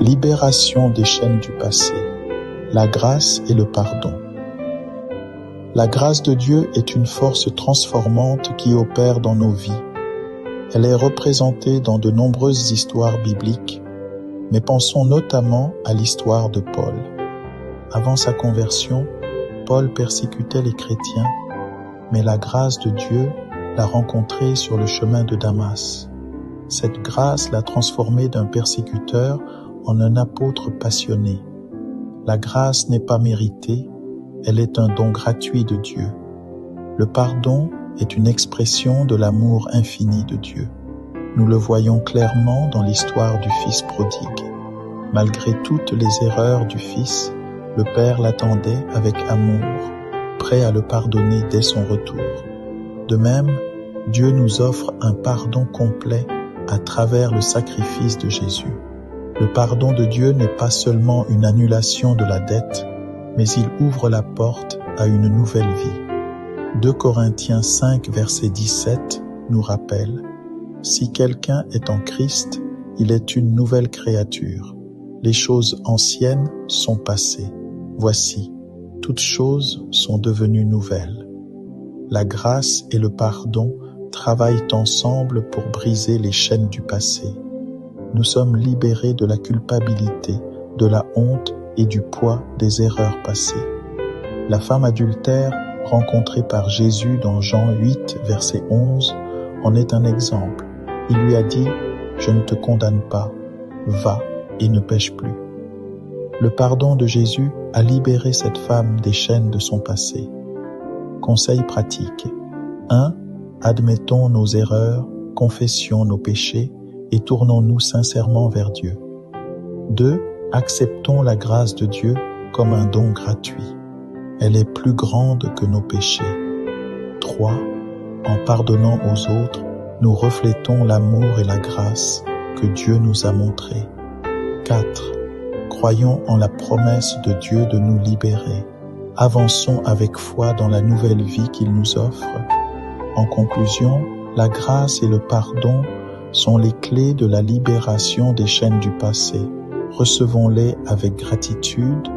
libération des chaînes du passé, la grâce et le pardon. La grâce de Dieu est une force transformante qui opère dans nos vies. Elle est représentée dans de nombreuses histoires bibliques, mais pensons notamment à l'histoire de Paul. Avant sa conversion, Paul persécutait les chrétiens, mais la grâce de Dieu l'a rencontré sur le chemin de Damas. Cette grâce l'a transformé d'un persécuteur en un apôtre passionné. La grâce n'est pas méritée, elle est un don gratuit de Dieu. Le pardon est une expression de l'amour infini de Dieu. Nous le voyons clairement dans l'histoire du Fils prodigue. Malgré toutes les erreurs du Fils, le Père l'attendait avec amour, prêt à le pardonner dès son retour. De même, Dieu nous offre un pardon complet à travers le sacrifice de Jésus. Le pardon de Dieu n'est pas seulement une annulation de la dette, mais il ouvre la porte à une nouvelle vie. 2 Corinthiens 5, verset 17 nous rappelle « Si quelqu'un est en Christ, il est une nouvelle créature. Les choses anciennes sont passées. Voici, toutes choses sont devenues nouvelles. » La grâce et le pardon travaillent ensemble pour briser les chaînes du passé. Nous sommes libérés de la culpabilité, de la honte et du poids des erreurs passées. La femme adultère, rencontrée par Jésus dans Jean 8, verset 11, en est un exemple. Il lui a dit « Je ne te condamne pas, va et ne pêche plus. » Le pardon de Jésus a libéré cette femme des chaînes de son passé. Conseil pratique. 1. Admettons nos erreurs, confessions nos péchés et tournons-nous sincèrement vers Dieu. 2. Acceptons la grâce de Dieu comme un don gratuit. Elle est plus grande que nos péchés. 3. En pardonnant aux autres, nous reflétons l'amour et la grâce que Dieu nous a montrés. 4. Croyons en la promesse de Dieu de nous libérer. Avançons avec foi dans la nouvelle vie qu'il nous offre. En conclusion, la grâce et le pardon sont les clés de la libération des chaînes du passé. Recevons-les avec gratitude,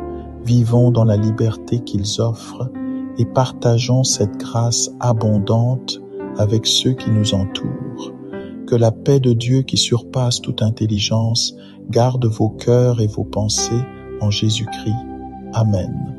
vivons dans la liberté qu'ils offrent et partageons cette grâce abondante avec ceux qui nous entourent. Que la paix de Dieu qui surpasse toute intelligence garde vos cœurs et vos pensées en Jésus-Christ. Amen.